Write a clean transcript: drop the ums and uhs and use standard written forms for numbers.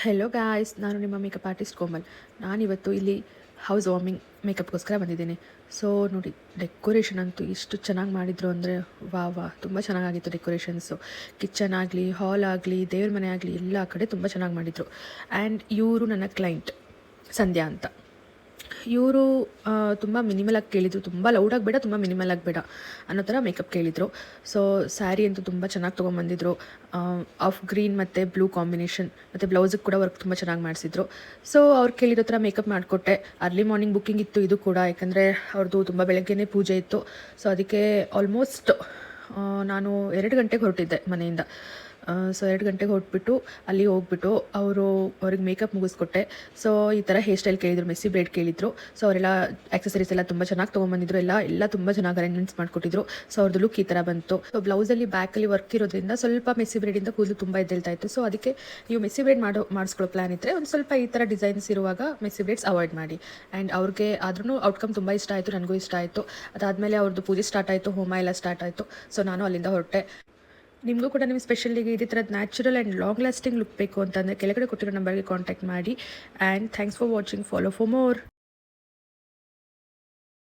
Hello guys, ನಾನು ನಿಮ್ಮ makeup artist Komal. ನಾನಿವತ್ತು ಇಲ್ಲಿ ಹೌಸ್ ವಾರ್ಮಿಂಗ್ ಮೇಕಪ್ಗೋಸ್ಕರ ಬಂದಿದ್ದೀನಿ. ಸೊ ನೋಡಿ, ಡೆಕೋರೇಷನ್ ಅಂತೂ ಎಷ್ಟು ಚೆನ್ನಾಗಿ ಮಾಡಿದರು ಅಂದರೆ ವಾ ತುಂಬ ಚೆನ್ನಾಗಿತ್ತು ಡೆಕೋರೇಷನ್ಸು. ಕಿಚನ್ ಆಗಲಿ, ಹಾಲ್ ಆಗಲಿ, ದೇವ್ರ ಮನೆ ಆಗಲಿ, ಎಲ್ಲ ಕಡೆ ತುಂಬ ಚೆನ್ನಾಗಿ ಮಾಡಿದರು. ಆ್ಯಂಡ್ ಇವರು ನನ್ನ ಕ್ಲೈಂಟ್ ಸಂಧ್ಯಾ ಅಂತ. ಇವರು ತುಂಬ ಮಿನಿಮಲಾಗಿ ಕೇಳಿದರು, ತುಂಬ ಲೌಡಾಗಿ ಬೇಡ, ತುಂಬ ಮಿನಿಮಲಾಗಿ ಬೇಡ ಅನ್ನೋ ಥರ ಮೇಕಪ್ ಕೇಳಿದರು. ಸೊ ಸ್ಯಾರಿ ಅಂತೂ ತುಂಬ ಚೆನ್ನಾಗಿ ತೊಗೊಂಬಂದಿದ್ರು. ಆಫ್ ಗ್ರೀನ್ ಮತ್ತು ಬ್ಲೂ ಕಾಂಬಿನೇಷನ್, ಮತ್ತು ಬ್ಲೌಸಿಗೆ ಕೂಡ ವರ್ಕ್ ತುಂಬ ಚೆನ್ನಾಗಿ ಮಾಡಿಸಿದ್ರು. ಸೊ ಅವ್ರು ಕೇಳಿರೋ ಥರ ಮೇಕಪ್ ಮಾಡಿಕೊಟ್ಟೆ. ಅರ್ಲಿ ಮಾರ್ನಿಂಗ್ ಬುಕ್ಕಿಂಗ್ ಇತ್ತು ಇದು ಕೂಡ, ಯಾಕಂದರೆ ಅವ್ರದ್ದು ತುಂಬ ಬೆಳಗ್ಗೆನೇ ಪೂಜೆ ಇತ್ತು. ಸೊ ಅದಕ್ಕೆ ಆಲ್ಮೋಸ್ಟ್ ನಾನು 2 ಗಂಟೆಗೆ ಹೊರಟಿದ್ದೆ ಮನೆಯಿಂದ. ಸೊ 2 ಗಂಟೆಗೆ ಹೊರಟ್ಬಿಟ್ಟು ಅಲ್ಲಿ ಹೋಗ್ಬಿಟ್ಟು ಅವ್ರಿಗೆ ಮೇಕಪ್ ಮುಗಿಸ್ಕೊಟ್ಟೆ. ಸೊ ಈ ಥರ ಹೇರ್ ಸ್ಟೈಲ್ ಕೇಳಿದರು, ಮೆಸ್ಸಿ ಬ್ರೇಡ್ ಕೇಳಿದರು. ಸೊ ಅವರೆಲ್ಲ ಆಕ್ಸೆಸರೀಸ್ ಎಲ್ಲ ತುಂಬ ಚೆನ್ನಾಗಿ ತೊಗೊಂಬಂದಿದ್ರು. ಎಲ್ಲ ತುಂಬ ಚೆನ್ನಾಗಿ ಅರೇಂಜ್ಮೆಂಟ್ಸ್ ಮಾಡಿಕೊಟ್ಟಿದ್ರು. ಸೊ ಅವ್ರದ್ದು ಲುಕ್ ಈ ಥರ ಬಂತು. ಸೊ ಬ್ಲೌಸಲ್ಲಿ ಬ್ಯಾಕಲ್ಲಿ ವರ್ಕ್ ಇರೋದ್ರಿಂದ ಸ್ವಲ್ಪ ಮೆಸ್ಸಿ ಬ್ರೇಡಿಂದ ಕೂದಲು ತುಂಬ ಎದ್ದೇಳ್ತಾ ಇತ್ತು. ಸೊ ಅದಕ್ಕೆ ನೀವು ಮೆಸ್ಸಿ ಬ್ರೇಡ್ ಮಾಡಿಸ್ಕೊಳ್ಳೋ ಪ್ಲಾನ್ ಇದ್ದರೆ ಒಂದು ಸ್ವಲ್ಪ ಈ ಥರ ಡಿಸೈನ್ಸ್ ಇರುವಾಗ ಮೆಸ್ಸಿ ಬ್ರೇಡ್ಸ್ ಅವಾಯ್ಡ್ ಮಾಡಿ. ಆ್ಯಂಡ್ ಅವ್ರಿಗೆ ಆದ್ರೂ ಔಟ್ಕಮ್ ತುಂಬ ಇಷ್ಟ ಆಯಿತು, ನನಗೂ ಇಷ್ಟ ಆಯಿತು. ಅದಾದಮೇಲೆ ಅವ್ರದ್ದು ಪೂಜೆ ಸ್ಟಾರ್ಟ್ ಆಯಿತು, ಹೋಮ ಎಲ್ಲ ಸ್ಟಾರ್ಟ್ ಆಯಿತು. ಸೊ ನಾನು ಅಲ್ಲಿಂದ ಹೊರಟೆ. ನಿಮಗೂ ಕೂಡ ನಿಮ್ಮ ಸ್ಪೆಷಲಿಗೆ ಇದೇ ಥರದ್ದು natural and long lasting look ಬೇಕು ಅಂತಂದರೆ ಕೆಳಗಡೆ ಕೊಟ್ಟಿರೋ ನಂಬರ್ಗೆ ಕಾಂಟ್ಯಾಕ್ಟ್ ಮಾಡಿ. And thanks for watching. Follow for more.